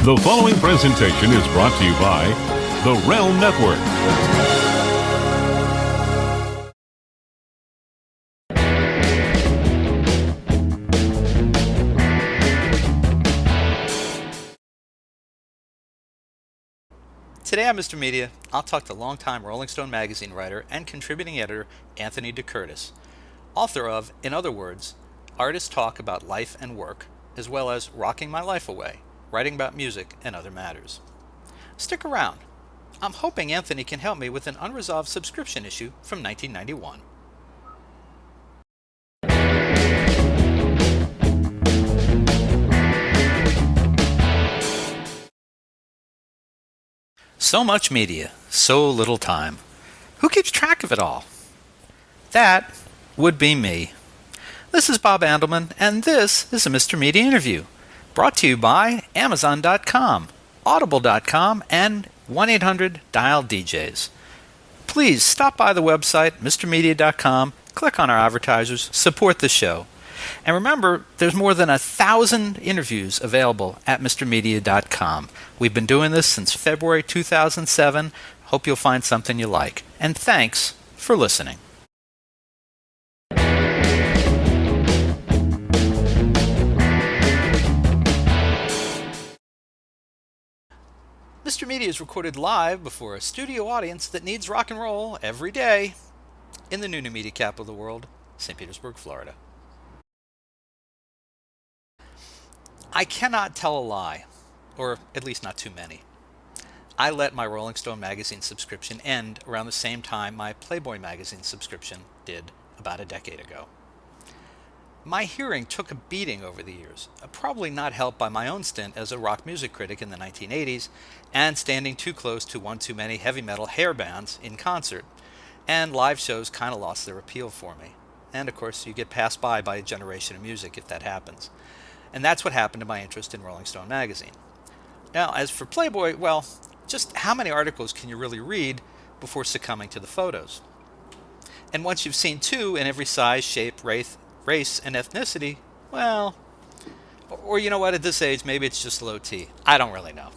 The following presentation is brought to you by the Realm Network. Today on Mr. Media, I'll talk to longtime Rolling Stone magazine writer and contributing editor Anthony DeCurtis, author of, in other words, Artists Talk About Life and Work, as well as Rocking My Life Away, writing about music and other matters. Stick around. I'm hoping Anthony can help me with an unresolved subscription issue from 1991. So much media, so little time. Who keeps track of it all? That would be me. This is Bob Andelman, and this is a Mr. Media interview, brought to you by Amazon.com, Audible.com, and 1-800-DIAL-DJs. Please stop by the website, MrMedia.com, click on our advertisers, support the show. And remember, there's more than 1,000 interviews available at MrMedia.com. We've been doing this since February 2007. Hope you'll find something you like. And thanks for listening. Mr. Media is recorded live before a studio audience that needs rock and roll every day in the new media capital of the world, St. Petersburg, Florida. I cannot tell a lie, or at least not too many. I let my Rolling Stone magazine subscription end around the same time my Playboy magazine subscription did about a decade ago. My hearing took a beating over the years, probably not helped by my own stint as a rock music critic in the 1980s and standing too close to one too many heavy metal hair bands in concert, and live shows kind of lost their appeal for me. And of course, you get passed by a generation of music if that happens. And that's what happened to my interest in Rolling Stone magazine. Now, as for Playboy, well, just how many articles can you really read before succumbing to the photos? And once you've seen two in every size, shape, race, and ethnicity, well, or you know what, at this age, maybe it's just low T. I don't really know.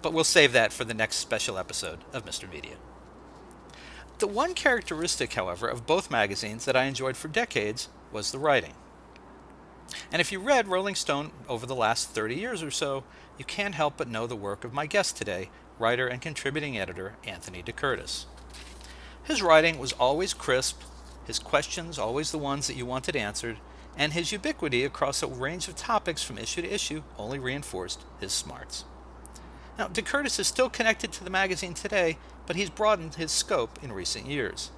But we'll save that for the next special episode of Mr. Media. The one characteristic, however, of both magazines that I enjoyed for decades was the writing. And if you read Rolling Stone over the last 30 years or so, you can't help but know the work of my guest today, writer and contributing editor Anthony DeCurtis. His writing was always crisp, his questions always the ones that you wanted answered, and his ubiquity across a range of topics from issue to issue only reinforced his smarts. Now, DeCurtis is still connected to the magazine today, but he's broadened his scope in recent years.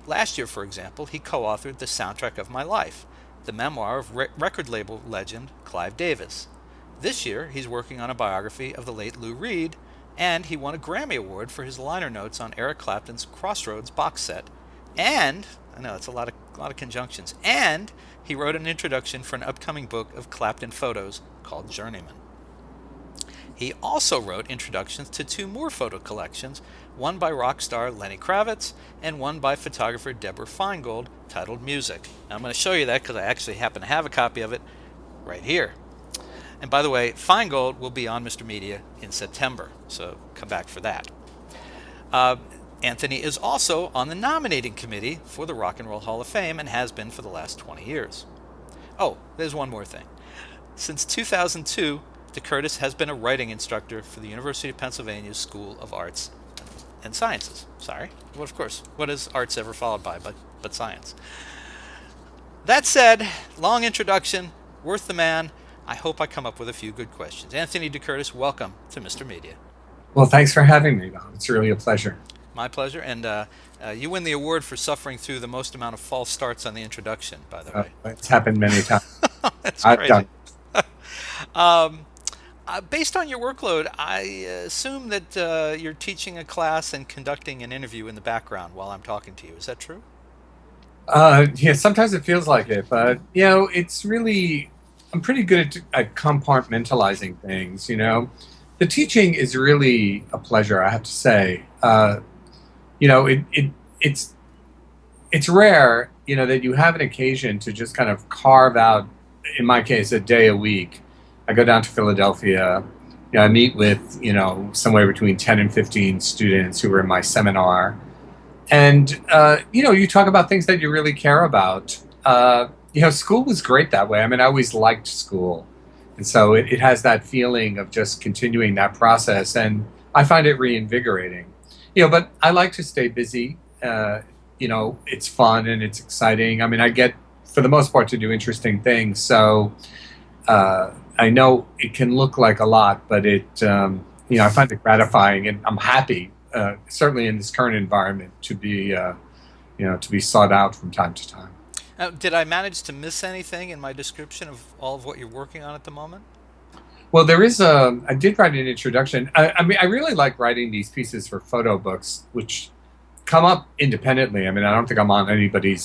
Last year, for example, he co-authored The Soundtrack of My Life, the memoir of record label legend Clive Davis. This year, he's working on a biography of the late Lou Reed, and he won a Grammy Award for his liner notes on Eric Clapton's Crossroads box set. And, I know it's a lot of conjunctions, and he wrote an introduction for an upcoming book of Clapton photos called Journeyman. He also wrote introductions to two more photo collections, one by rock star Lenny Kravitz and one by photographer Deborah Feingold, titled Music. Now, I'm going to show you that because I actually happen to have a copy of it right here. And by the way, Feingold will be on Mr. Media in September, so come back for that. Anthony is also on the nominating committee for the Rock and Roll Hall of Fame and has been for the last 20 years. Oh, there's one more thing. Since 2002, DeCurtis has been a writing instructor for the University of Pennsylvania's School of Arts and Sciences. Sorry. Well, of course, what is arts ever followed by but science? That said, long introduction, worth the man. I hope I come up with a few good questions. Anthony DeCurtis, welcome to Mr. Media. Well, thanks for having me, Bob. It's really a pleasure. My pleasure. And you win the award for suffering through the most amount of false starts on the introduction, by the way. It's happened many times. That's I've crazy. done. Based on your workload, I assume that you're teaching a class and conducting an interview in the background while I'm talking to you. Is that true? Yeah, sometimes it feels like it, but it's really, I'm pretty good at compartmentalizing things. The teaching is really a pleasure, I have to say. It's rare, that you have an occasion to just kind of carve out, in my case, a day a week. I go down to Philadelphia, I meet with, somewhere between 10 and 15 students who are in my seminar. And, you talk about things that you really care about. School was great that way. I mean, I always liked school. And so it has that feeling of just continuing that process. And I find it reinvigorating. But I like to stay busy. It's fun and it's exciting. I mean, I get, for the most part, to do interesting things. So I know it can look like a lot, but I find it gratifying, and I'm happy, certainly in this current environment, to be sought out from time to time. Did I manage to miss anything in my description of all of what you're working on at the moment? Well, I did write an introduction. I mean, I really like writing these pieces for photo books, which come up independently. I mean, I don't think I'm on anybody's,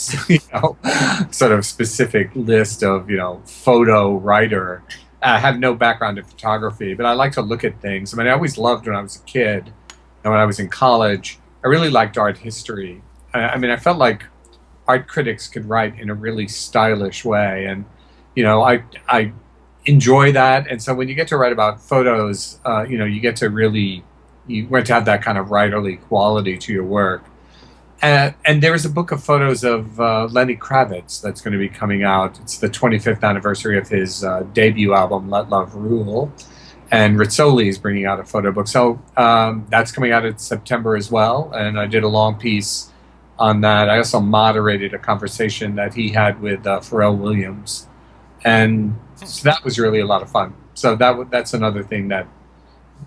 sort of specific list of, photo writer. I have no background in photography, but I like to look at things. I mean, I always loved when I was a kid and when I was in college, I really liked art history. I mean, I felt like art critics could write in a really stylish way. And, I enjoy that. And so when you get to write about photos, you get to really, you want to have that kind of writerly quality to your work. And there is a book of photos of Lenny Kravitz that's going to be coming out. It's the 25th anniversary of his debut album, Let Love Rule. And Rizzoli is bringing out a photo book. So that's coming out in September as well. And I did a long piece on that. I also moderated a conversation that he had with Pharrell Williams. And so that was really a lot of fun. So that's another thing that,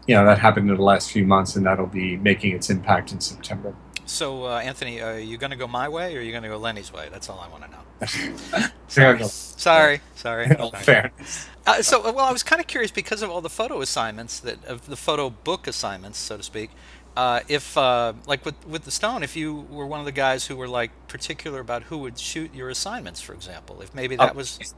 that happened in the last few months, and that'll be making its impact in September. So, Anthony, are you going to go my way, or are you going to go Lenny's way? That's all I want to know. Sorry. No, fair. Well, I was kind of curious because of all the photo assignments, of the photo book assignments, so to speak. If, like with the Stone, if you were one of the guys who were like particular about who would shoot your assignments, for example, if maybe that was,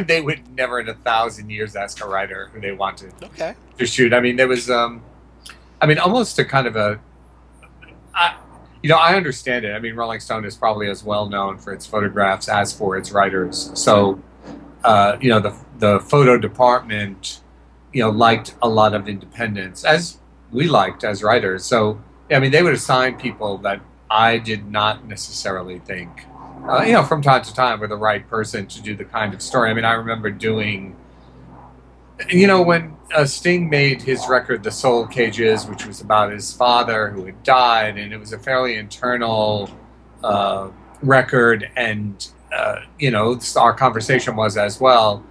they would never in 1,000 years ask a writer who they wanted to shoot. I mean, there was, almost a kind of a. I understand it. I mean, Rolling Stone is probably as well known for its photographs as for its writers. So, the photo department, liked a lot of independence, as we liked as writers. So, I mean, they would assign people that I did not necessarily think, from time to time were the right person to do the kind of story. I mean, I remember doing, when Sting made his record, The Soul Cages, which was about his father who had died, and it was a fairly internal record, and, our conversation was as well.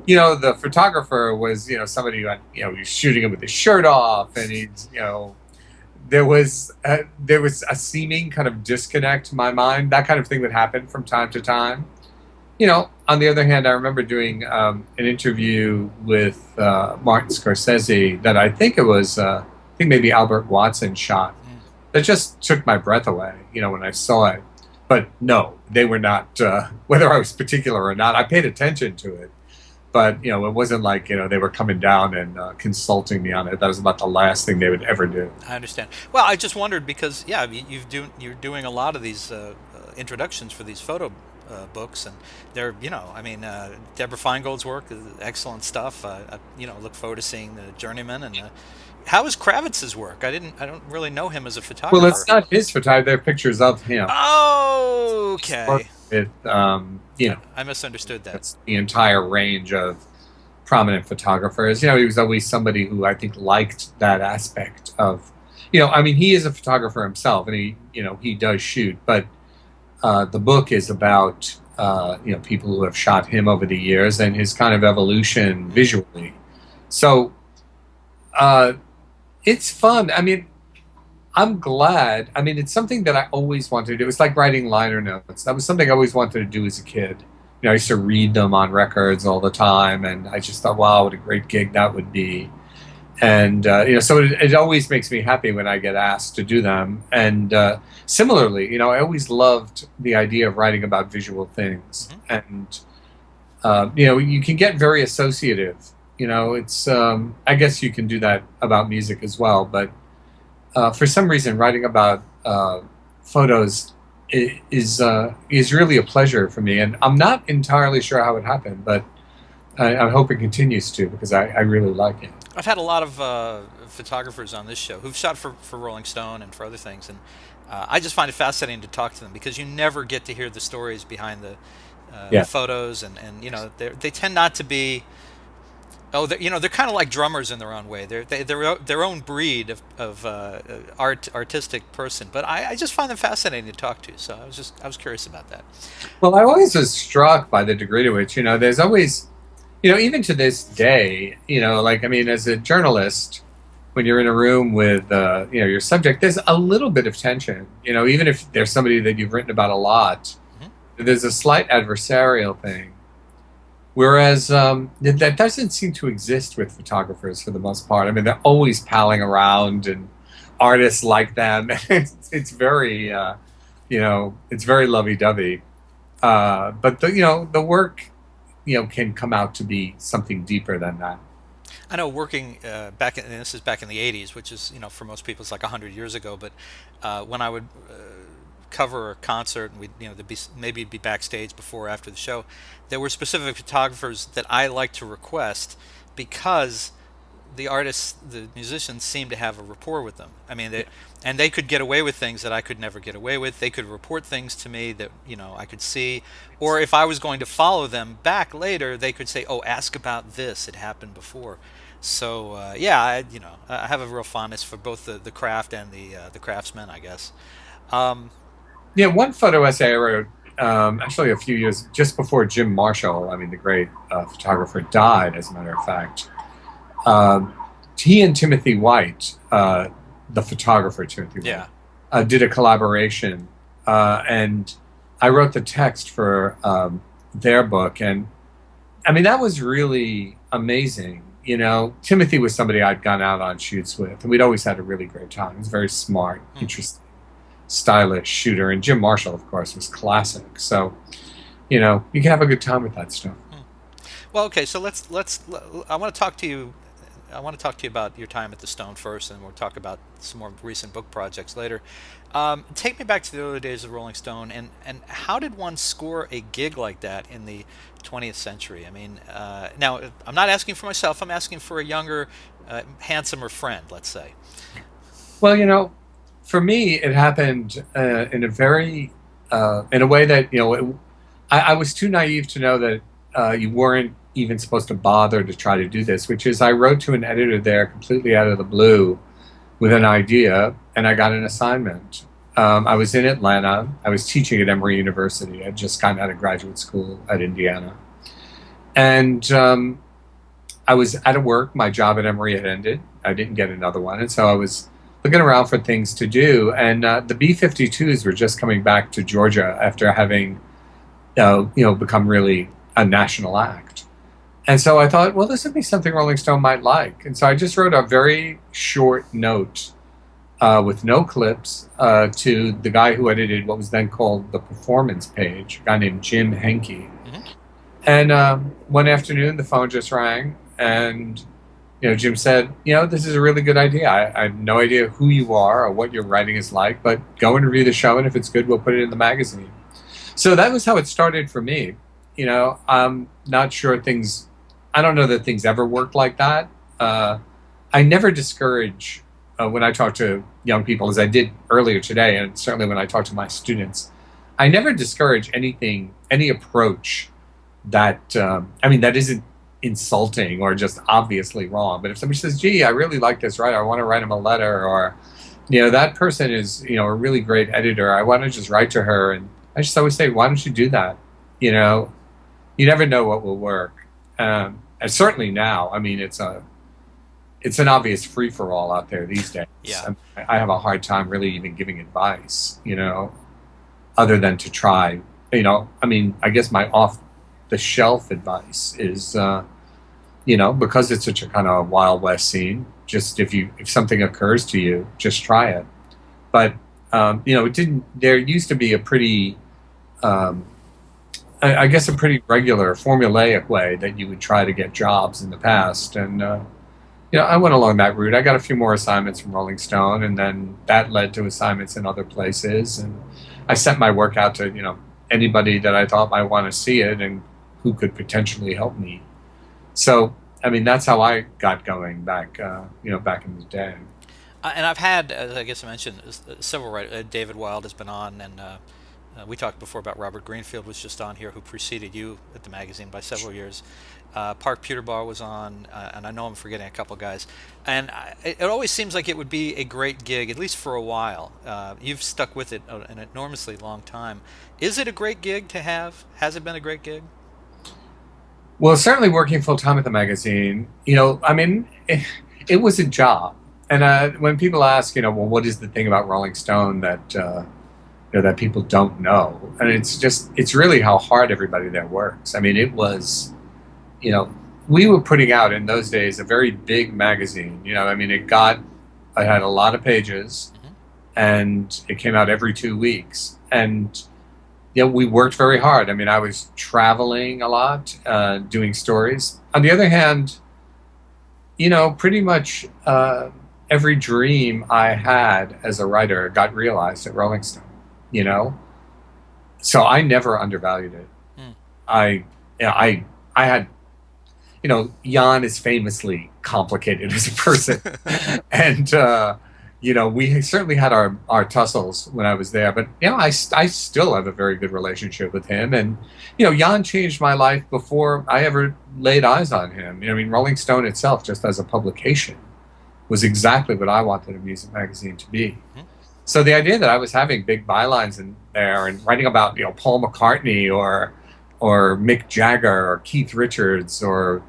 The photographer was, somebody who had, he was shooting him with his shirt off, and he's, there was a seeming kind of disconnect in my mind. That kind of thing would happen from time to time. On the other hand, I remember doing an interview with Martin Scorsese that I think maybe Albert Watson shot. That just took my breath away, when I saw it. But no, they were not, whether I was particular or not, I paid attention to it. But, it wasn't like, they were coming down and consulting me on it. That was about the last thing they would ever do. I understand. Well, I just wondered because, you're doing a lot of these introductions for these photo books, and they're, Deborah Feingold's work is excellent stuff. I look forward to seeing the Journeyman. And how is Kravitz's work? I don't really know him as a photographer. Well, it's not his photography; they're pictures of him. Oh, okay. I misunderstood that. That's the entire range of prominent photographers. He was always somebody who I think liked that aspect of, he is a photographer himself, and he does shoot, but the book is about, people who have shot him over the years and his kind of evolution visually. So it's fun. I mean, I'm glad. I mean, it's something that I always wanted to do. It's like writing liner notes. That was something I always wanted to do as a kid. I used to read them on records all the time, and I just thought, wow, what a great gig that would be. And, so it always makes me happy when I get asked to do them. And similarly, I always loved the idea of writing about visual things. And, you can get very associative. It's, I guess you can do that about music as well. But for some reason, writing about photos is really a pleasure for me. And I'm not entirely sure how it happened, but I hope it continues to, because I really like it. I've had a lot of photographers on this show who've shot for Rolling Stone and for other things, and I just find it fascinating to talk to them because you never get to hear the stories behind the Yeah. photos, and they tend not to be. Oh, they're kind of like drummers in their own way. They're their own breed of artistic person. But I just find them fascinating to talk to. So I was curious about that. Well, I always was struck by the degree to which, there's always, even to this day, like, I mean, as a journalist, when you're in a room with, your subject, there's a little bit of tension, even if there's somebody that you've written about a lot, there's a slight adversarial thing. Whereas that doesn't seem to exist with photographers for the most part. I mean, they're always palling around, and artists like them. It's very, it's very lovey-dovey. But the work, can come out to be something deeper than that. I know working and this is back in the '80s, which is for most people it's like 100 years ago. But when I would cover a concert, and maybe it'd be backstage before or after the show, there were specific photographers that I liked to request because the artists, the musicians, seemed to have a rapport with them. I mean, they could get away with things that I could never get away with. They could report things to me that I could see, or if I was going to follow them back later, they could say, "Oh, ask about this. It happened before." So yeah, I have a real fondness for both the craft and the craftsmen, I guess. Yeah, one photo essay I wrote, actually a few years just before Jim Marshall, I mean, the great photographer, died, as a matter of fact. He and Timothy White, the photographer Timothy White, did a collaboration, and I wrote the text for their book, and I mean, that was really amazing. Timothy was somebody I'd gone out on shoots with, and we'd always had a really great time. He was very smart, interesting, stylish shooter, and Jim Marshall, of course, was classic. So, you can have a good time with that stuff. Well, okay, so I want to talk to you. I want to talk to you about your time at the Stone first, and we'll talk about some more recent book projects later. Take me back to the early days of Rolling Stone, and how did one score a gig like that in the 20th century? I mean, now I'm not asking for myself. I'm asking for a younger, handsomer friend, let's say. Well, for me, it happened in a way that I was too naive to know that you weren't even supposed to bother to try to do this, which is I wrote to an editor there completely out of the blue with an idea, and I got an assignment. I was in Atlanta. I was teaching at Emory University. I'd just gotten out of graduate school at Indiana. And I was out of work. My job at Emory had ended. I didn't get another one. And so I was looking around for things to do. And the B-52s were just coming back to Georgia after having, become really a national act. And so I thought, well, this would be something Rolling Stone might like. And so I just wrote a very short note with no clips to the guy who edited what was then called the Performance page, a guy named Jim Henke. And one afternoon, the phone just rang, and Jim said, this is a really good idea. I have no idea who you are or what your writing is like, but go and review the show, and if it's good, we'll put it in the magazine. So that was how it started for me. I'm not sure I don't know that things ever worked like that. I never discourage when I talk to young people, as I did earlier today, and certainly when I talk to my students, I never discourage any approach that, that isn't insulting or just obviously wrong. But if somebody says, gee, I really like this writer, I want to write him a letter, or, that person is, a really great editor, I want to just write to her. And I just always say, why don't you do that? You never know what will work. And certainly now, it's an obvious free-for-all out there these days. Yeah. I have a hard time really even giving advice, other than to try, I guess my off-the-shelf advice is, because it's such a kind of Wild West scene, just if something occurs to you, just try it. But, there used to be a pretty, I guess a pretty regular formulaic way that you would try to get jobs in the past. And, I went along that route. I got a few more assignments from Rolling Stone, and then that led to assignments in other places. And I sent my work out to, anybody that I thought might want to see it and who could potentially help me. So, I mean, that's how I got going back, back in the day. And I've had, as I guess I mentioned, several writers. David Wilde has been on, and we talked before about Robert Greenfield was just on here, who preceded you at the magazine by several years. Park Pewterbar was on, and I know I'm forgetting a couple guys. And it always seems like it would be a great gig, at least for a while. You've stuck with it an enormously long time. Is it a great gig to have? Has it been a great gig? Well, certainly working full time at the magazine, I mean, it was a job. And when people ask, well, what is the thing about Rolling Stone that that people don't know? And it's really how hard everybody there works. I mean, it was, we were putting out in those days a very big magazine. I mean, I had a lot of pages, Hmm. and it came out every 2 weeks, and we worked very hard. I mean, I was traveling a lot, doing stories. On the other hand, pretty much every dream I had as a writer got realized at Rolling Stone. You know, so I never undervalued it. Mm. I, yeah, I had, Jan is famously complicated as a person, and we certainly had our tussles when I was there. But I still have a very good relationship with him, and Jan changed my life before I ever laid eyes on him. I mean, Rolling Stone itself, just as a publication, was exactly what I wanted a music magazine to be. Mhm. So the idea that I was having big bylines in there and writing about Paul McCartney or Mick Jagger or Keith Richards or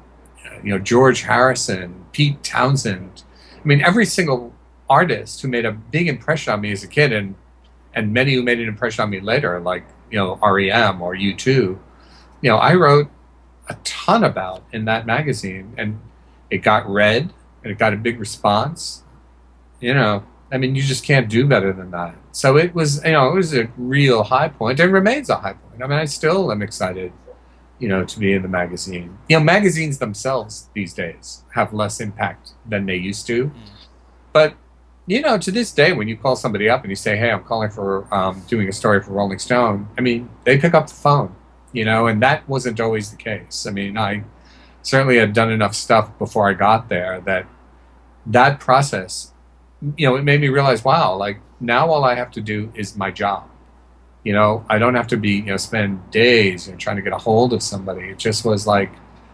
George Harrison, Pete Townsend. I mean, every single artist who made a big impression on me as a kid, and many who made an impression on me later, like REM or U2. I wrote a ton about in that magazine, and it got read and it got a big response. I mean, you just can't do better than that. So it was a real high point, and remains a high point. I mean, I still am excited, to be in the magazine. Magazines themselves these days have less impact than they used to. Mm. But, to this day, when you call somebody up and you say, hey, I'm calling for doing a story for Rolling Stone, I mean, they pick up the phone, and that wasn't always the case. I mean, I certainly had done enough stuff before I got there that process, it made me realize, wow, like now all I have to do is my job. I don't have to be, spend days trying to get a hold of somebody. It just was like,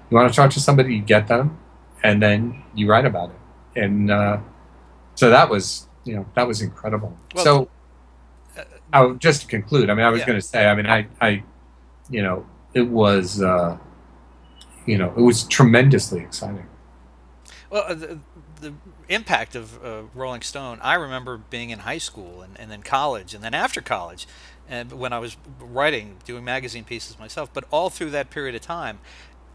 you want to talk to somebody, you get them, and then you write about it. And so that was incredible. Well, So just to conclude, I mean, I was yeah. going to say, I mean, it was, it was tremendously exciting. Well, the impact of Rolling Stone, I remember being in high school and then college and then after college, and when I was writing, doing magazine pieces myself. But all through that period of time,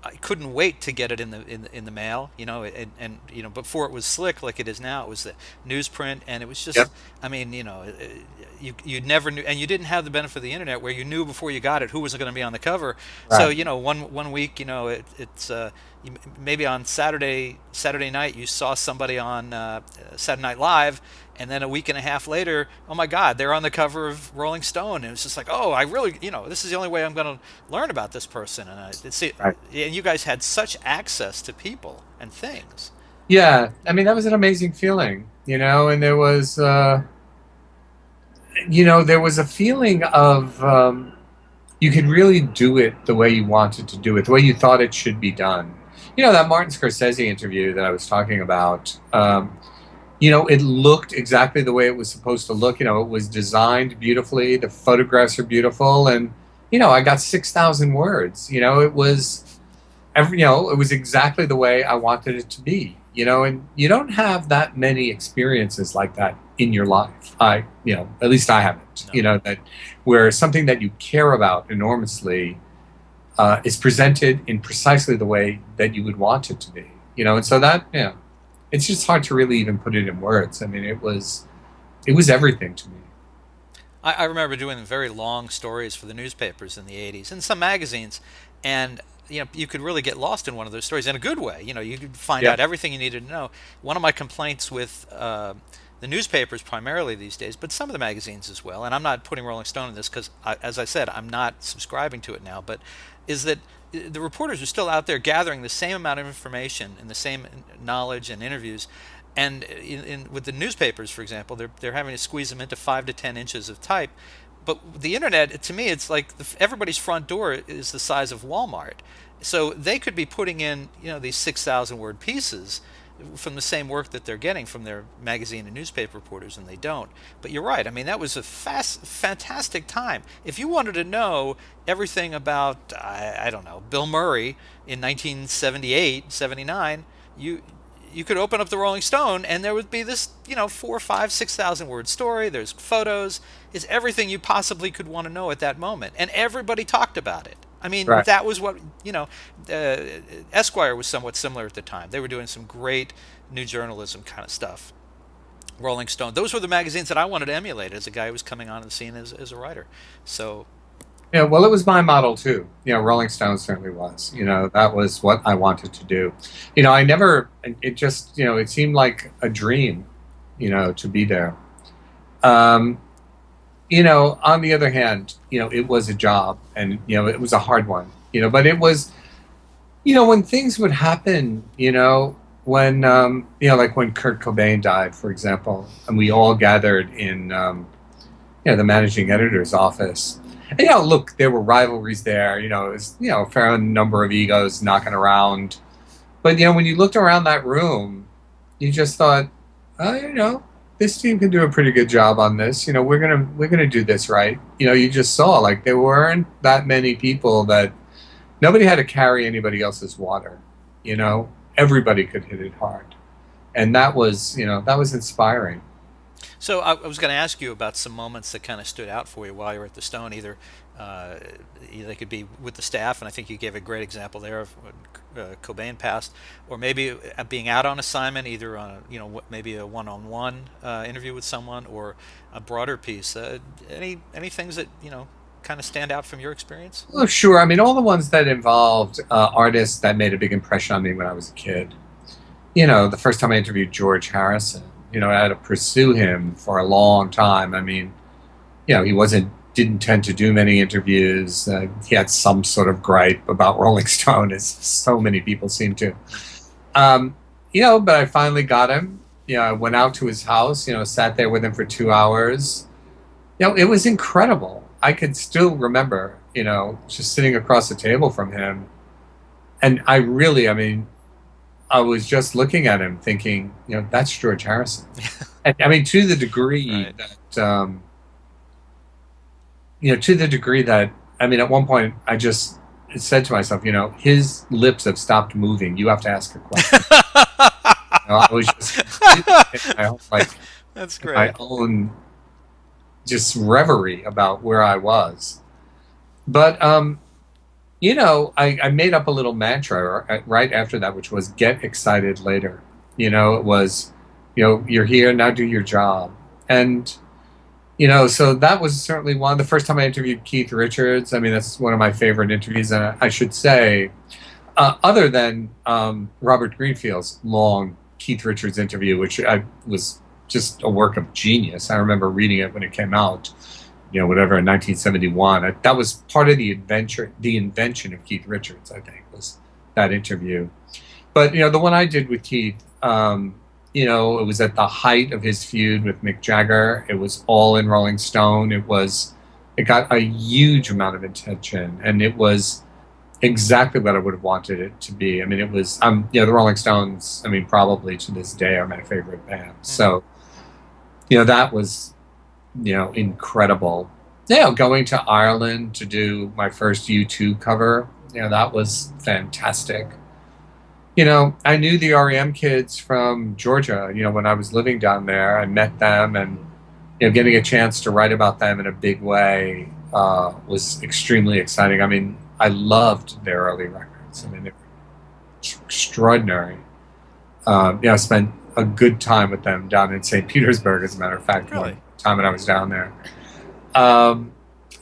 I couldn't wait to get it in the mail, and before it was slick like it is now, it was the newsprint, and it was just, Yep. I mean, you never knew, and you didn't have the benefit of the internet where you knew before you got it who was going to be on the cover. So Right. one week, it's maybe on Saturday night you saw somebody on Saturday Night Live, and then a week and a half later, oh my God, they're on the cover of Rolling Stone, and it's just like, oh, I really, this is the only way I'm going to learn about this person, and Right. and you guys had such access to people and things. Yeah. I mean, that was an amazing feeling, and there was a feeling of you could really do it the way you wanted to do it, the way you thought it should be done. That Martin Scorsese interview that I was talking about, it looked exactly the way it was supposed to look. It was designed beautifully. The photographs are beautiful. And, I got 6,000 words. It was it was exactly the way I wanted it to be, and you don't have that many experiences like that in your life. At least I haven't, No. that where something that you care about enormously is presented in precisely the way that you would want it to be, and so that, it's just hard to really even put it in words. I mean, it was everything to me. I remember doing very long stories for the newspapers in the 80s and some magazines, and you could really get lost in one of those stories in a good way. You could find Yeah. out everything you needed to know. One of my complaints with the newspapers primarily these days, but some of the magazines as well, and I'm not putting Rolling Stone in this because, as I said, I'm not subscribing to it now, but is that the reporters are still out there gathering the same amount of information and the same knowledge and interviews. And with the newspapers, for example, they're having to squeeze them into 5 to 10 inches of type. But the internet, to me, it's like everybody's front door is the size of Walmart. So they could be putting in, these 6,000 word pieces from the same work that they're getting from their magazine and newspaper reporters, and they don't. But you're right. I mean, that was a fantastic time. If you wanted to know everything about, I don't know, Bill Murray in 1978, 79, you could open up the Rolling Stone and there would be this, 4, 5, 6,000 word story. There's photos. It's everything you possibly could want to know at that moment. And everybody talked about it. I mean, Right. that was what, Esquire was somewhat similar at the time. They were doing some great new journalism kind of stuff. Rolling Stone. Those were the magazines that I wanted to emulate as a guy who was coming on the scene as a writer. So, Yeah, well, it was my model too. Rolling Stone certainly was. That was what I wanted to do. I never, it just, it seemed like a dream, to be there. On the other hand, it was a job and, it was a hard one, but it was, when things would happen, when, like when Kurt Cobain died, for example, and we all gathered in, the managing editor's office. And, look, there were rivalries there, it was, a fair number of egos knocking around. But, when you looked around that room, you just thought, oh, this team can do a pretty good job on this. We're gonna do this right. You just saw, like, there weren't that many people that nobody had to carry anybody else's water. Everybody could hit it hard. And that was inspiring. So I was going to ask you about some moments that kind of stood out for you while you were at the Stone. Either they could be with the staff, and I think you gave a great example there of when Cobain passed, or maybe being out on assignment, either on maybe a one-on-one interview with someone, or a broader piece. Any things that kind of stand out from your experience? Oh, sure. I mean, all the ones that involved artists that made a big impression on me when I was a kid. The first time I interviewed George Harrison. I had to pursue him for a long time. I mean, he didn't tend to do many interviews. He had some sort of gripe about Rolling Stone, as so many people seem to. But I finally got him. I went out to his house, sat there with him for 2 hours. It was incredible. I could still remember, just sitting across the table from him. And I was just looking at him thinking, that's George Harrison. And, to the degree Right. that, at one point I just said to myself, his lips have stopped moving. You have to ask a question. I was just, That's great. my own just reverie about where I was. But, I made up a little mantra right after that, which was get excited later. It was, you're here, now do your job. And, so that was certainly one. The first time I interviewed Keith Richards, that's one of my favorite interviews. And I should say, other than Robert Greenfield's long Keith Richards interview, which was just a work of genius. I remember reading it when it came out. In 1971. That was part of the invention of Keith Richards, I think, was that interview. But, the one I did with Keith, it was at the height of his feud with Mick Jagger. It was all in Rolling Stone. It got a huge amount of attention, and it was exactly what I would have wanted it to be. It was, the Rolling Stones, probably to this day are my favorite band. So, that was, incredible. Going to Ireland to do my first U2 cover, that was fantastic. I knew the REM kids from Georgia, when I was living down there. I met them, and, getting a chance to write about them in a big way was extremely exciting. I loved their early records. They were extraordinary. I spent a good time with them down in St. Petersburg, as a matter of fact. Really? Time when I was down there.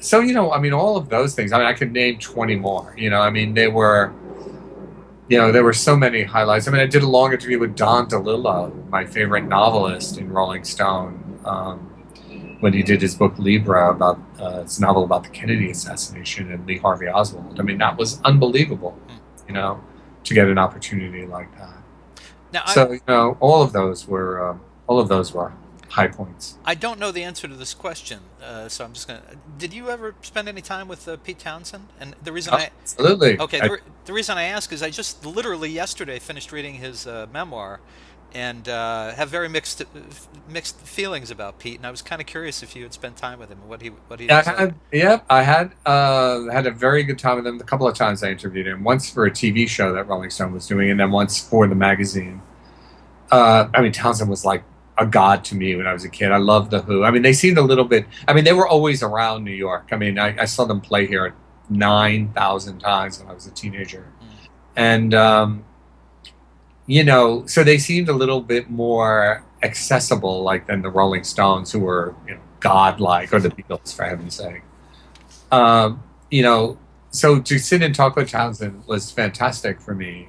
So, all of those things. I could name 20 more. There were so many highlights. I did a long interview with Don DeLillo, my favorite novelist in Rolling Stone. when he did his book Libra about it's a novel about the Kennedy assassination and Lee Harvey Oswald. I mean, that was unbelievable, you know, to get an opportunity like that. Now, So you know, all of those were high points. I don't know the answer to this question, so I'm just gonna. Did you ever spend any time with Pete Townsend? And the reason Absolutely. okay, the reason I ask is I just literally yesterday finished reading his memoir, and have very mixed feelings about Pete. And I was kind of curious if you had spent time with him and what he Yeah, was like. I had a very good time with him. A couple of times I interviewed him. Once for a TV show that Rolling Stone was doing, and then once for the magazine. I mean, Townsend was like a god to me when I was a kid. I loved the Who. I mean, they seemed a little bit. I mean, they were always around New York. I mean, I saw them play here 9,000 times when I was a teenager, and you know, so they seemed a little bit more accessible, like than the Rolling Stones, who were, you know, godlike, or the Beatles, for heaven's sake. You know, so to sit and talk with Townsend was fantastic for me.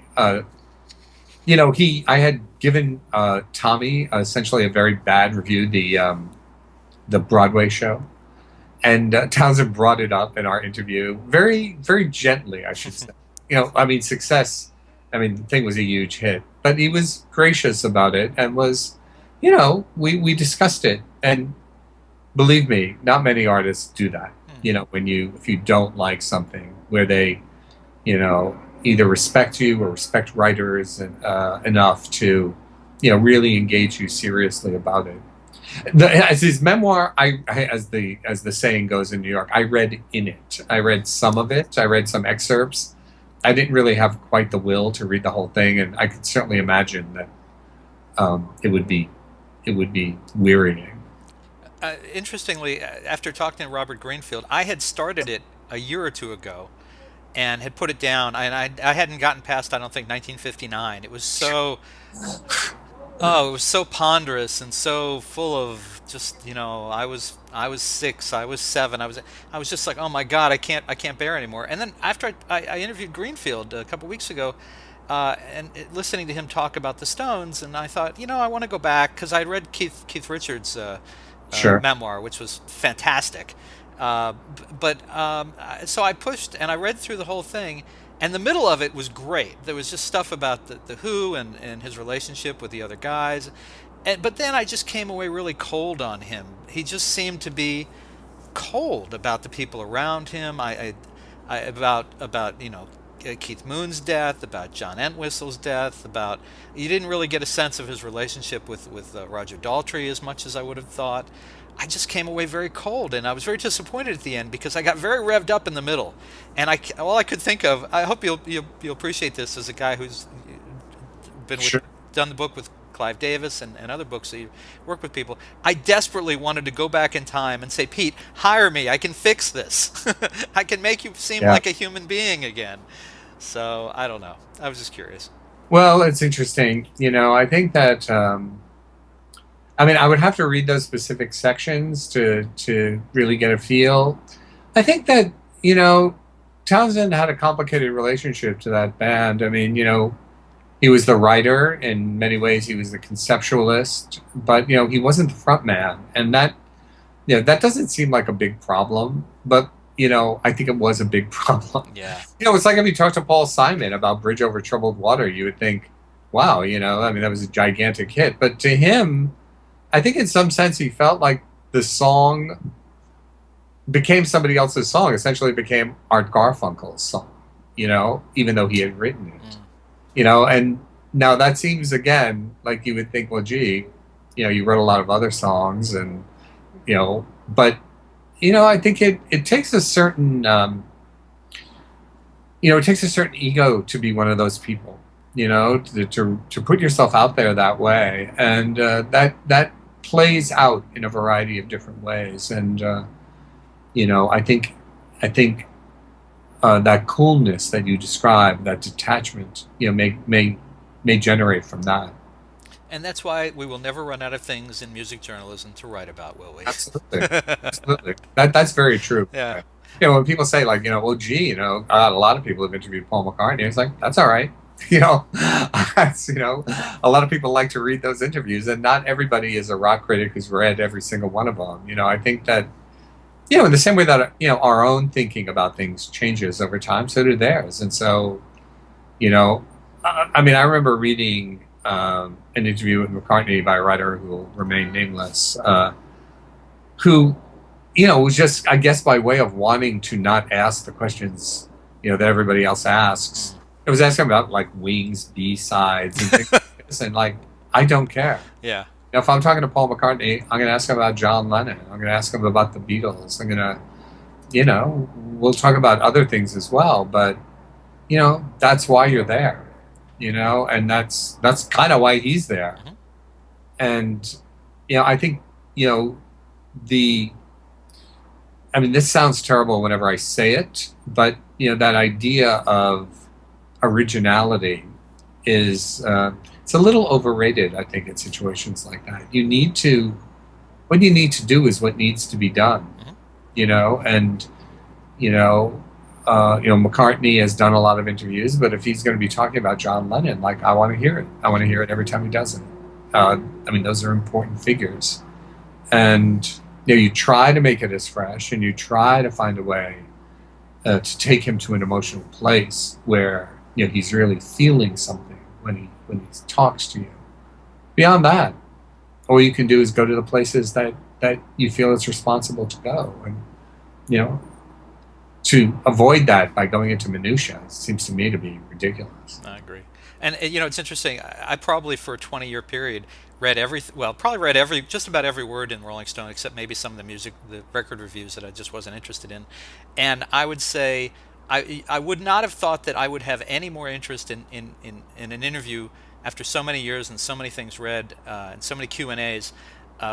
You know, I had given Tommy essentially a very bad review, the Broadway show, and Townsend brought it up in our interview very, very gently, I should say. You know, I mean, success. I mean, the thing was a huge hit, but he was gracious about it and was, you know, we discussed it, and believe me, not many artists do that. You know, if you don't like something, where they, you know, either respect you or respect writers enough to, you know, really engage you seriously about it. As his memoir, as the saying goes in New York, I read in it. I read some of it. I read some excerpts. I didn't really have quite the will to read the whole thing, and I could certainly imagine that it would be wearying. Interestingly, after talking to Robert Greenfield, I had started it a year or two ago and had put it down, and I hadn't gotten past, I don't think, 1959. It was so it was so ponderous and so full of just, you know, I was 6, I was 7, I was just like, oh my God, I can't bear anymore. And then after I interviewed Greenfield a couple weeks ago, and listening to him talk about the Stones, and I thought, you know, I want to go back because I'd read Keith Richards' Sure. memoir, which was fantastic. So I pushed and I read through the whole thing, and the middle of it was great. There was just stuff about the Who and his relationship with the other guys, but then I just came away really cold on him. He just seemed to be cold about the people around him. About you know, Keith Moon's death, about John Entwistle's death, about you didn't really get a sense of his relationship with Roger Daltrey as much as I would have thought. I just came away very cold, and I was very disappointed at the end because I got very revved up in the middle, and all I could think of. I hope you'll appreciate this as a guy who's Sure. done the book with Clive Davis and other books that you work with people. I desperately wanted to go back in time and say, Pete, hire me. I can fix this. I can make you seem Yeah. like a human being again. So I don't know. I was just curious. Well, it's interesting. You know, I think that. I mean, I would have to read those specific sections to really get a feel. I think that, you know, Townsend had a complicated relationship to that band. I mean, you know, he was the writer in many ways. He was the conceptualist, but you know, he wasn't the front man, and that, you know, that doesn't seem like a big problem, but you know, I think it was a big problem. Yeah. You know, it's like if you talk to Paul Simon about Bridge Over Troubled Water, you would think, wow, you know, I mean, that was a gigantic hit, but to him, I think in some sense he felt like the song became somebody else's song. Essentially, it became Art Garfunkel's song. You know, even though he had written it. You know, and now that seems again like you would think, well, gee, you know, you wrote a lot of other songs, and you know, but you know, I think it takes a certain you know, it takes a certain ego to be one of those people. You know, to put yourself out there that way, and that plays out in a variety of different ways. And you know, I think that coolness that you describe, that detachment, you know, may generate from that. And that's why we will never run out of things in music journalism to write about, will we? Absolutely, absolutely. That's very true. Yeah. You know, when people say like, you know, well, gee, you know, a lot of people have interviewed Paul McCartney, it's like that's all right. you know, a lot of people like to read those interviews, and not everybody is a rock critic who's read every single one of them. I think that, in the same way that, our own thinking about things changes over time, so do theirs. And so, I mean, I remember reading an interview with McCartney by a writer who will remain nameless, who, was just, I guess, by way of wanting to not ask the questions, that everybody else asks. It was asking about like Wings, B-sides, and things like this, and like, I don't care. Yeah. If I'm talking to Paul McCartney, I'm going to ask him about John Lennon. I'm going to ask him about the Beatles. I'm going to, we'll talk about other things as well. But, that's why you're there, and that's kind of why he's there. Mm-hmm. And, I think, I mean, this sounds terrible whenever I say it, but, that idea of originality is, it's a little overrated, I think, in situations like that. What you need to do is what needs to be done, Mm-hmm. and, McCartney has done a lot of interviews, but if he's going to be talking about John Lennon, like, I want to hear it. I want to hear it every time he does it. I mean, those are important figures. And, you try to make it as fresh, and you try to find a way to take him to an emotional place where, he's really feeling something when he talks to you. Beyond that, all you can do is go to the places that you feel it's responsible to go. And, to avoid that by going into minutia seems to me to be ridiculous. I agree. And it's interesting. I probably for a 20-year period read just about every word in Rolling Stone, except maybe some of the record reviews that I just wasn't interested in. And I would say I would not have thought that I would have any more interest in an interview after so many years and so many things read and so many Q&As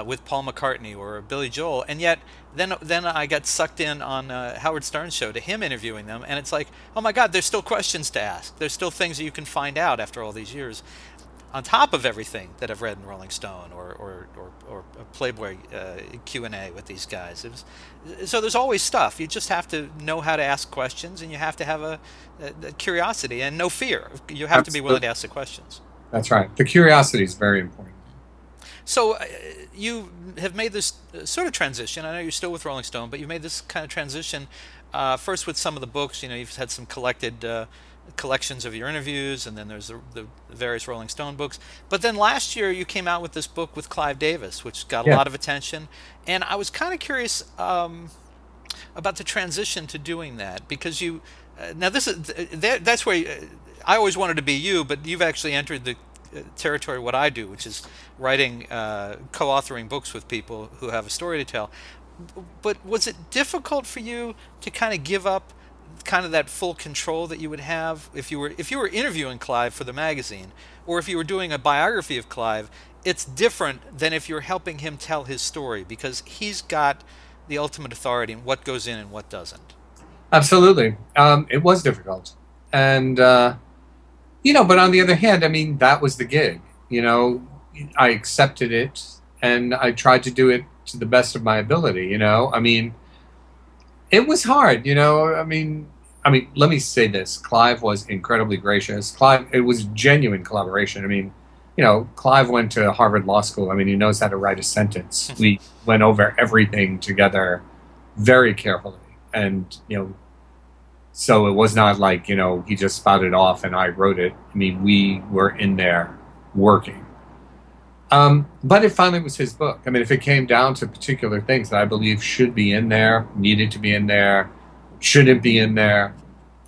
with Paul McCartney or Billy Joel, and yet then I got sucked in on Howard Stern's show to him interviewing them, and it's like, oh my God, there's still questions to ask. There's still things that you can find out after all these years, on top of everything that I've read in Rolling Stone or Playboy Q&A with these guys. So there's always stuff. You just have to know how to ask questions, and you have to have a curiosity and no fear. You have to be willing to ask the questions. That's right. The curiosity is very important. So you have made this sort of transition. I know you're still with Rolling Stone, but you've made this kind of transition first with some of the books. You've had some collections of your interviews, and then there's the various Rolling Stone books. But then last year you came out with this book with Clive Davis, which got a lot of attention. And I was kind of curious about the transition to doing that, because now that's where I always wanted to be you, but you've actually entered the territory what I do, which is writing, co-authoring books with people who have a story to tell. But was it difficult for you to kind of give up kind of that full control that you would have if you were interviewing Clive for the magazine, or if you were doing a biography of Clive? It's different than if you're helping him tell his story, because he's got the ultimate authority in what goes in and what doesn't. Absolutely. It was difficult. And but on the other hand, I mean, that was the gig. I accepted it, and I tried to do it to the best of my ability. I mean, it was hard. I mean, let me say this: Clive was incredibly gracious. It was genuine collaboration. I mean, Clive went to Harvard Law School. I mean, he knows how to write a sentence. We went over everything together very carefully, and so it was not like, he just spouted off and I wrote it. I mean, we were in there working. But it finally was his book. I mean, if it came down to particular things that I believe should be in there, needed to be in there, shouldn't be in there,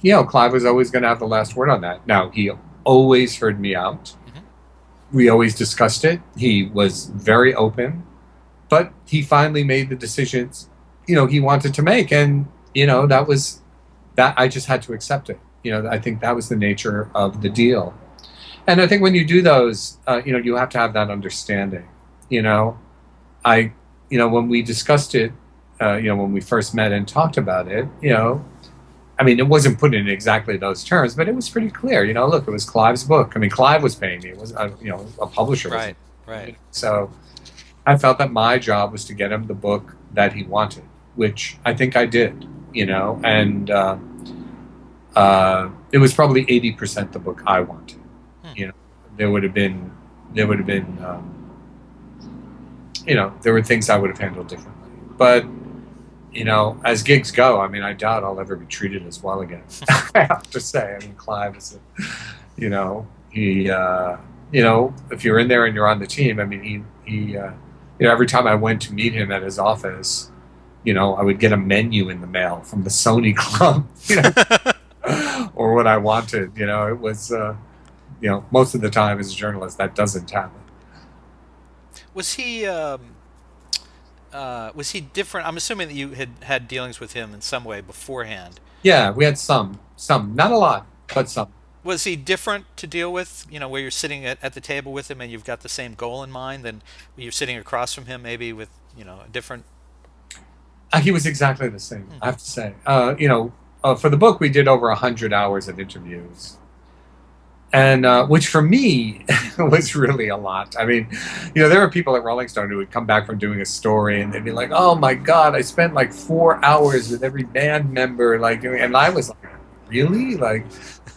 Clive was always going to have the last word on that. Now, he always heard me out. Mm-hmm. We always discussed it. He was very open. But he finally made the decisions, he wanted to make. And, that I just had to accept it. I think that was the nature of the deal. And I think when you do those, you have to have that understanding. When we discussed it, when we first met and talked about it, I mean, it wasn't put in exactly those terms, but it was pretty clear. Look, it was Clive's book. I mean, Clive was paying me. It was, a publisher. Right. So I felt that my job was to get him the book that he wanted, which I think I did. And it was probably 80% the book I wanted. Hmm. You know, there would have been, there would have been, there were things I would have handled differently. But as gigs go, I mean, I doubt I'll ever be treated as well again. I have to say. I mean, Clive is, he, if you're in there and you're on the team, I mean, every time I went to meet him at his office, I would get a menu in the mail from the Sony Club, or what I wanted. It was, most of the time as a journalist, that doesn't happen. Was he different? I'm assuming that you had dealings with him in some way beforehand. Yeah, we had some, not a lot, but some. Was he different to deal with, where you're sitting at the table with him and you've got the same goal in mind than you're sitting across from him, maybe with, a different... He was exactly the same, I have to say. For the book, we did over 100 hours of interviews. And which for me was really a lot. I mean, there were people at Rolling Stone who would come back from doing a story and they'd be like, "Oh my God, I spent like 4 hours with every band member," and I was like, "Really?" Like,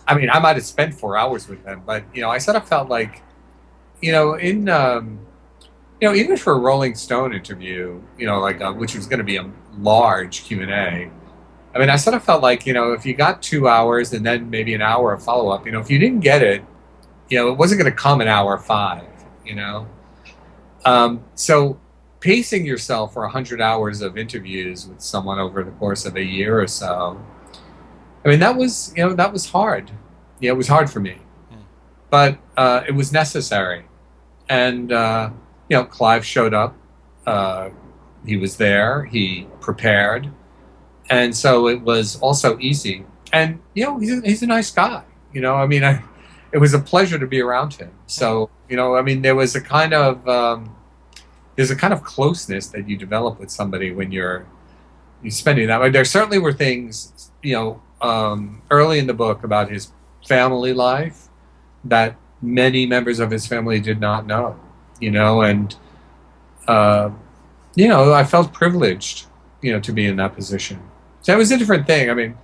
I mean, I might have spent 4 hours with them, but I sort of felt like, even for a Rolling Stone interview, which was going to be a large Q&A. I mean, I sort of felt like, if you got 2 hours and then maybe an hour of follow-up, if you didn't get it, it wasn't going to come in hour 5, So pacing yourself for 100 hours of interviews with someone over the course of a year or so, I mean, that was hard. It was hard for me. But it was necessary. And, Clive showed up. He was there. He prepared. And so it was also easy. And, he's a nice guy. I mean, it was a pleasure to be around him. So, I mean, there was a kind of, there's a kind of closeness that you develop with somebody when you're spending that way. There certainly were things, early in the book about his family life that many members of his family did not know, and, I felt privileged, to be in that position. So it was a different thing. I mean,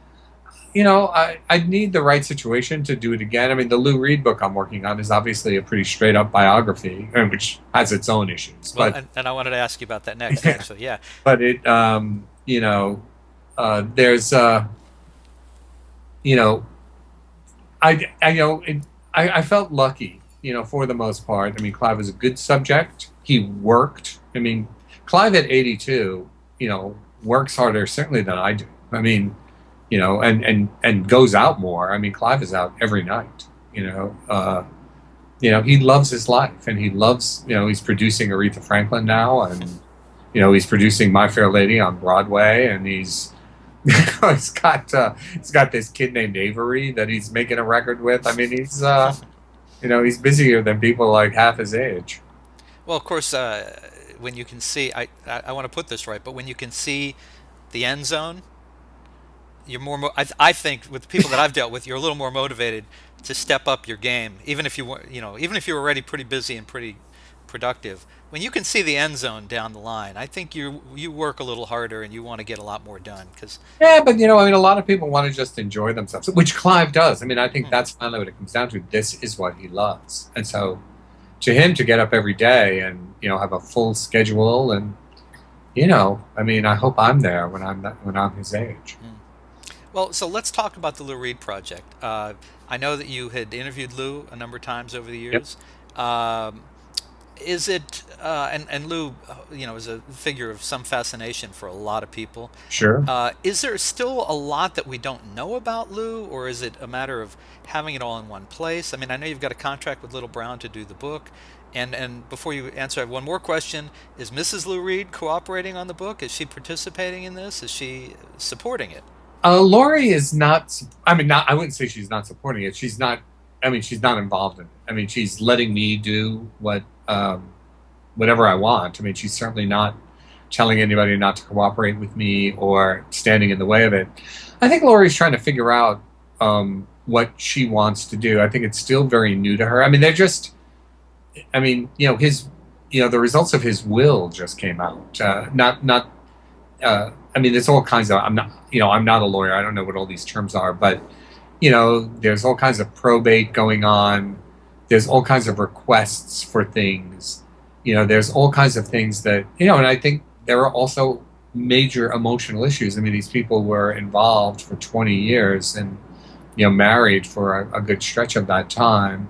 I'd need the right situation to do it again. I mean, the Lou Reed book I'm working on is obviously a pretty straight up biography, which has its own issues. Well, but, and I wanted to ask you about that next, actually. Yeah. But it, there's, I felt lucky, for the most part. I mean, Clive was a good subject. He worked. I mean, Clive at 82, works harder certainly than I do. I mean, and goes out more. I mean, Clive is out every night. He loves his life, and he loves. He's producing Aretha Franklin now, and he's producing My Fair Lady on Broadway, and he's got this kid named Avery that he's making a record with. I mean, he's he's busier than people like half his age. Well, of course, when you can see, I want to put this right, but when you can see the end zone, you're more. I think with the people that I've dealt with, you're a little more motivated to step up your game, even if you were, even if you're already pretty busy and pretty productive. When you can see the end zone down the line, I think you work a little harder and you want to get a lot more done. Yeah, but I mean, a lot of people want to just enjoy themselves, which Clive does. I mean, I think that's finally what it comes down to. This is what he loves, and so to him to get up every day and have a full schedule, and I mean, I hope I'm there when I'm his age. Well, so let's talk about the Lou Reed project. I know that you had interviewed Lou a number of times over the years. Yep. Is it and Lou, is a figure of some fascination for a lot of people. Sure. Is there still a lot that we don't know about Lou, or is it a matter of having it all in one place? I mean, I know you've got a contract with Little Brown to do the book, and before you answer, I have one more question: is Mrs. Lou Reed cooperating on the book? Is she participating in this? Is she supporting it? Laurie is not. I mean, I wouldn't say she's not supporting it. She's not. I mean, she's not involved in it. I mean, she's letting me do whatever I want. I mean, she's certainly not telling anybody not to cooperate with me or standing in the way of it. I think Laurie's trying to figure out what she wants to do. I think it's still very new to her. I mean, the results of his will just came out. I mean, there's all kinds of. I'm not a lawyer. I don't know what all these terms are, but there's all kinds of probate going on. There's all kinds of requests for things. There's all kinds of things that, and I think there are also major emotional issues. I mean, these people were involved for 20 years and, married for a good stretch of that time.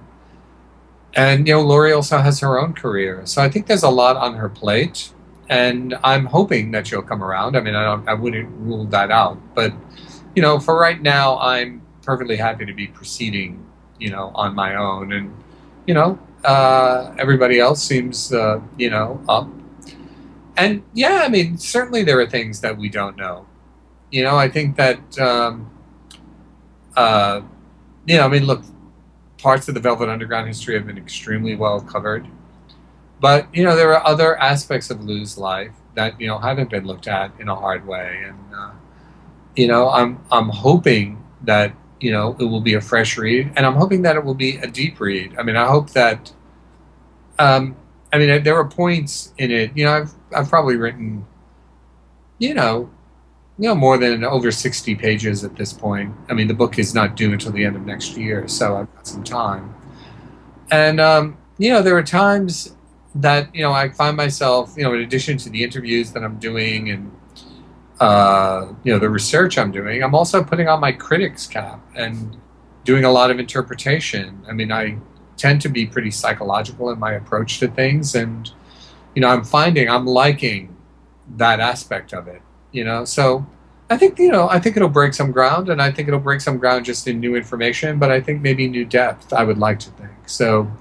And, Lori also has her own career. So I think there's a lot on her plate. And I'm hoping that she'll come around. I mean, I wouldn't rule that out. But, for right now, I'm perfectly happy to be proceeding, on my own. And, everybody else seems, up. And yeah, I mean, certainly there are things that we don't know. I think that, I mean, look, parts of the Velvet Underground history have been extremely well covered. But, there are other aspects of Lou's life that, haven't been looked at in a hard way. And, I'm hoping that, it will be a fresh read. And I'm hoping that it will be a deep read. I mean, I hope that, there are points in it, I've probably written, more than over 60 pages at this point. I mean, the book is not due until the end of next year, so I've got some time. And, there are times that, I find myself, in addition to the interviews that I'm doing and, the research I'm doing, I'm also putting on my critic's cap and doing a lot of interpretation. I mean, I tend to be pretty psychological in my approach to things. And, I'm liking that aspect of it, so I think it'll break some ground, and I think it'll break some ground just in new information, but I think maybe new depth, I would like to think. So,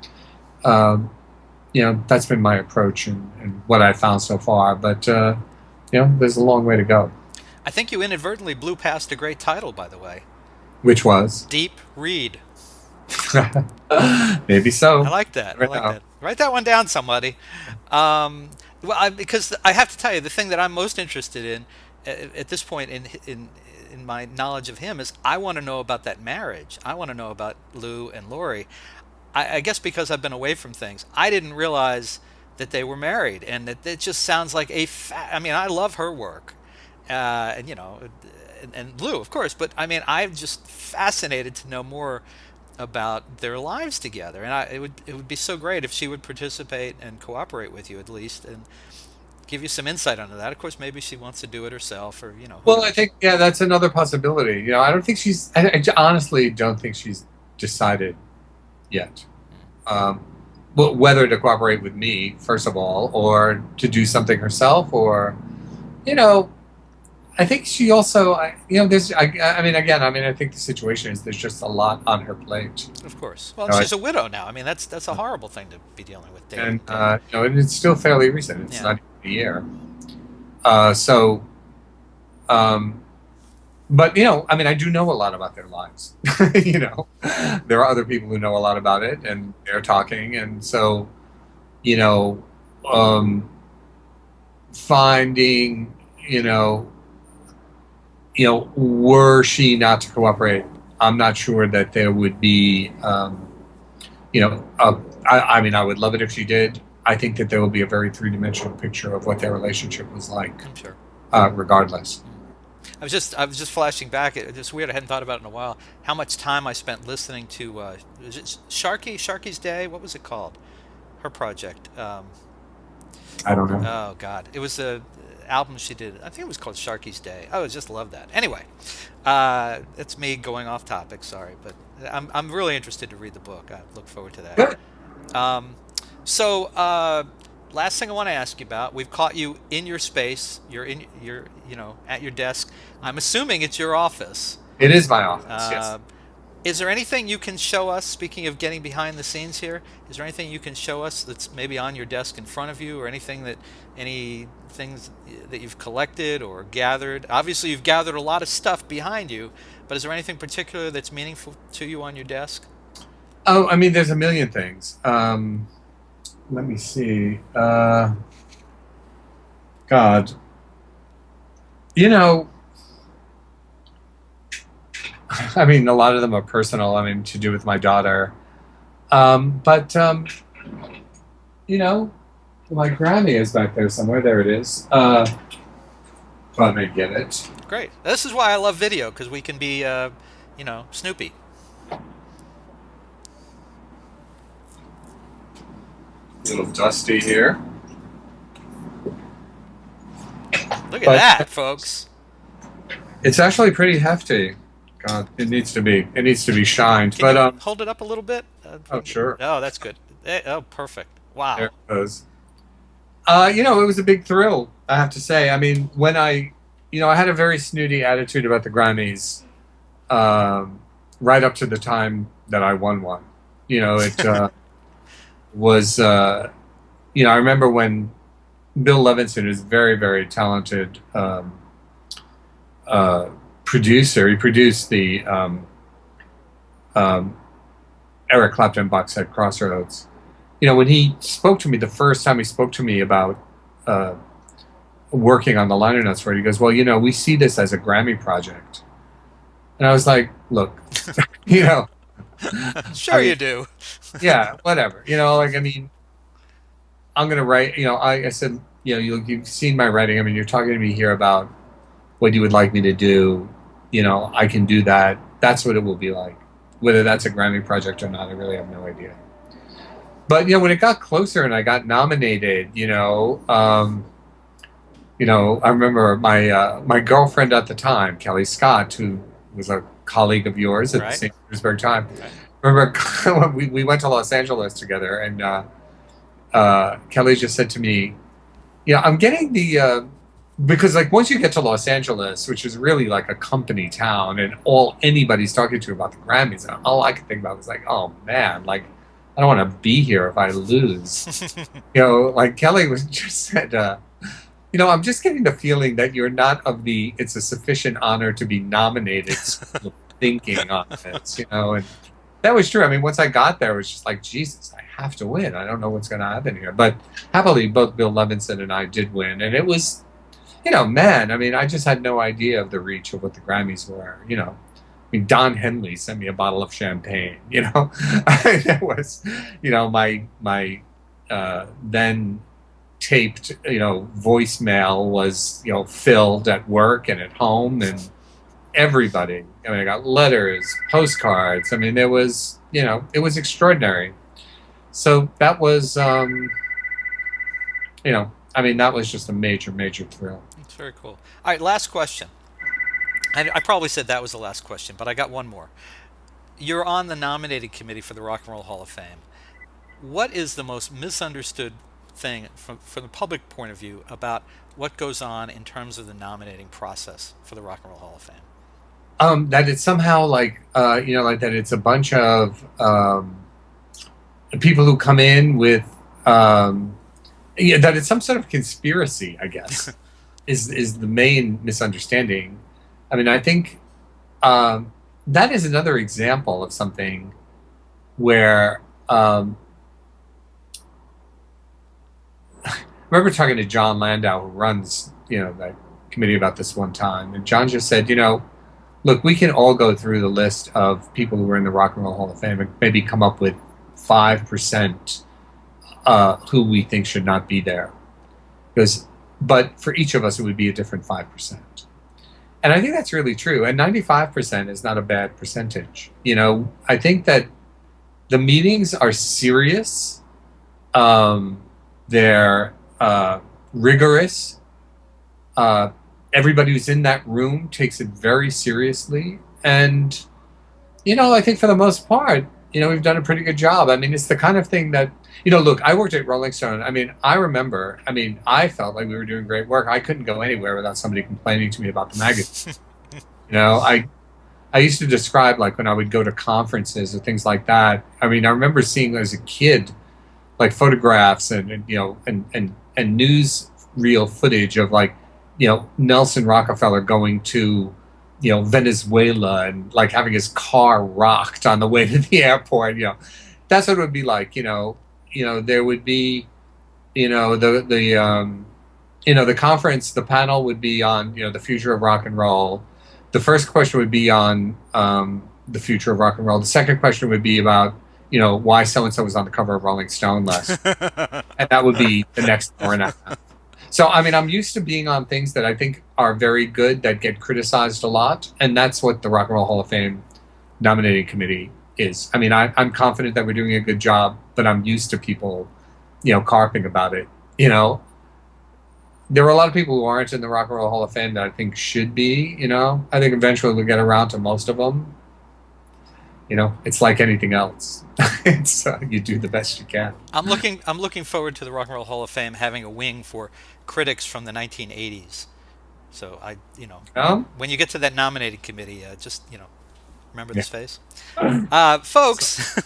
that's been my approach and what I've found so far, but, there's a long way to go. I think you inadvertently blew past a great title, by the way. Which was? Deep Read. Maybe so. I like that. Write that one down, somebody. Because I have to tell you, the thing that I'm most interested in at this point in my knowledge of him is I want to know about that marriage. I want to know about Lou and Lori. I guess because I've been away from things, I didn't realize that they were married, and that it just sounds like I mean, I love her work, and and Lou, of course, but I mean, I'm just fascinated to know more about their lives together, and it would be so great if she would participate and cooperate with you at least, and give you some insight onto that. Of course, maybe she wants to do it herself, or Well, I think that's another possibility. I don't think I honestly don't think she's decided yet. Whether to cooperate with me, first of all, or to do something herself, or I think she also, there's, I think the situation is there's just a lot on her plate. Of course. Well, she's a widow now. I mean, that's a horrible thing to be dealing with. And, and it's still fairly recent. It's not even a year. But, I do know a lot about their lives. There are other people who know a lot about it, and they're talking. And so, finding, were she not to cooperate, I'm not sure that there would be, I would love it if she did. I think that there will be a very three-dimensional picture of what their relationship was like. I'm sure. Regardless. I was just flashing back. It's just weird. I hadn't thought about it in a while. How much time I spent listening to is it Sharky's Day? What was it called? Her project. I don't know. Oh God, it was a album she did. I think it was called Sharky's Day. I just love that. Anyway, it's me going off topic. Sorry, but I'm really interested to read the book. I look forward to that. Good. Last thing I want to ask you about, we've caught you in your space. You're at your desk. I'm assuming it's your office. It is my office, yes. Is there anything you can show us, speaking of getting behind the scenes here, is there anything you can show us that's maybe on your desk in front of you, or any things that you've collected or gathered? Obviously, you've gathered a lot of stuff behind you, but is there anything particular that's meaningful to you on your desk? Oh, there's a million things. Let me see. God. A lot of them are personal, to do with my daughter. My Grammy is back there somewhere. There it is. Let me get it. Great. This is why I love video, because we can be, Snoopy. A little dusty here. Look at But that, folks. it's actually pretty hefty. God, it needs to be. It needs to be shined. Can But you hold it up a little bit? oh sure, Oh, that's good. Oh, perfect. there Wow. it goes. It was a big thrill. I have to say. I mean, when I had a very snooty attitude about the Grammys, right up to the time that I won one. It was. I remember when Bill Levinson, who's a very, very talented producer. He produced the Eric Clapton box set Crossroads. When he spoke to me, the first time he spoke to me about working on the liner notes for it, he goes, "Well, we see this as a Grammy project." And I was like, "Look, you know, Sure I mean, you do. yeah, whatever. I'm gonna write. I said, you've seen my writing. I mean, you're talking to me here about what you would like me to do. I can do that. That's what it will be like. Whether that's a Grammy project or not, I really have no idea. But when it got closer and I got nominated, I remember my girlfriend at the time, Kelly Scott, who was a colleague of yours at the Right. St. Petersburg time. Right. Remember when we went to Los Angeles together, and Kelly just said to me, I'm getting the because like once you get to Los Angeles, which is really like a company town, and all anybody's talking to about the Grammys, and all I could think about was like, oh man, like I don't want to be here if I lose. Like Kelly was just said, I'm just getting the feeling that you're not of the it's a sufficient honor to be nominated school of thinking on this, and that was true. I mean, once I got there, it was just like, Jesus, I have to win. I don't know what's going to happen here. But happily, both Bill Levinson and I did win. And it was, man, I mean, I just had no idea of the reach of what the Grammys were, I mean, Don Henley sent me a bottle of champagne, It was, my then taped, voicemail was, filled at work and at home, and everybody. I mean, I got letters, postcards. I mean, there was, it was extraordinary. So that was, I mean, that was just a major, major thrill. It's very cool. All right, last question. I probably said that was the last question, but I got one more. You're on the nominating committee for the Rock and Roll Hall of Fame. What is the most misunderstood thing from the public point of view about what goes on in terms of the nominating process for the Rock and Roll Hall of Fame? That it's somehow like, like that it's a bunch of people who come in with, that it's some sort of conspiracy, I guess, is the main misunderstanding. I mean, I think that is another example of something where I remember talking to John Landau, who runs, that committee about this one time, and John just said, look, we can all go through the list of people who are in the Rock and Roll Hall of Fame and maybe come up with 5% who we think should not be there. But for each of us, it would be a different 5%. And I think that's really true. And 95% is not a bad percentage. I think that the meetings are serious. They're rigorous. Everybody who's in that room takes it very seriously. And, I think for the most part, we've done a pretty good job. I mean, it's the kind of thing that, look, I worked at Rolling Stone. I mean, I felt like we were doing great work. I couldn't go anywhere without somebody complaining to me about the magazine. I used to describe, like, when I would go to conferences or things like that. I mean, I remember seeing as a kid, like, photographs and newsreel footage of, like, Nelson Rockefeller going to, Venezuela and like having his car rocked on the way to the airport. That's what it would be like. There would be, the conference, the panel would be on, the future of rock and roll. The first question would be on the future of rock and roll. The second question would be about, why so and so was on the cover of Rolling Stone last, and that would be the next hour and a half. So, I mean, I'm used to being on things that I think are very good, that get criticized a lot. And that's what the Rock and Roll Hall of Fame nominating committee is. I mean, I'm confident that we're doing a good job, but I'm used to people, carping about it. You know, there are a lot of people who aren't in the Rock and Roll Hall of Fame that I think should be. I think eventually we'll get around to most of them. It's like anything else. It's you do the best you can. I'm looking forward to the Rock and Roll Hall of Fame having a wing for critics from the 1980s. So when you get to that nominating committee, just remember Yeah. this face. So, Folks,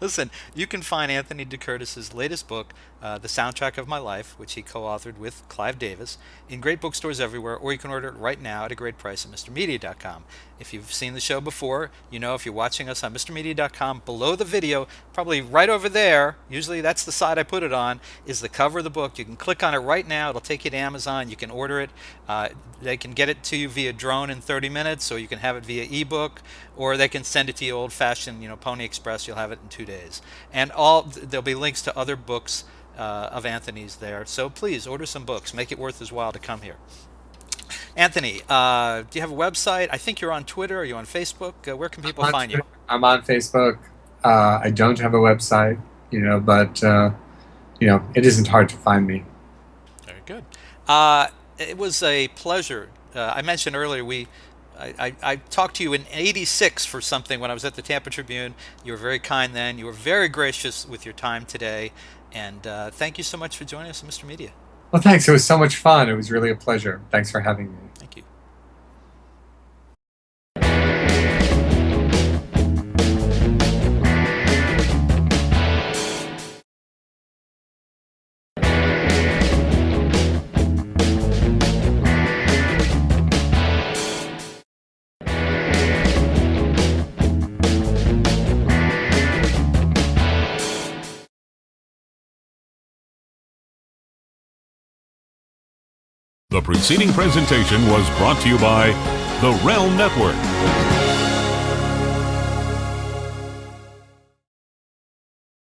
listen, you can find Anthony DeCurtis' latest book, The Soundtrack of My Life, which he co-authored with Clive Davis, in great bookstores everywhere, or you can order it right now at a great price at MrMedia.com. If you've seen the show before, if you're watching us on MrMedia.com, below the video, probably right over there, usually that's the side I put it on, is the cover of the book. You can click on it right now. It'll take you to Amazon. You can order it. They can get it to you via drone in 30 minutes, or you can have it via ebook, or they can send it to you old-fashioned, Pony Express. You'll have it in 2 days. And there'll be links to other books of Anthony's there. So please order some books. Make it worth his while to come here. Anthony, do you have a website? I think you're on Twitter. Are you on Facebook? Where can people find you? I'm on Facebook. I don't have a website, but it isn't hard to find me. Very good. It was a pleasure. I mentioned earlier I talked to you in '86 for something when I was at the Tampa Tribune. You were very kind then. You were very gracious with your time today. And thank you so much for joining us on Mr. Media. Well, thanks. It was so much fun. It was really a pleasure. Thanks for having me. Thank you. The preceding presentation was brought to you by the Realm Network.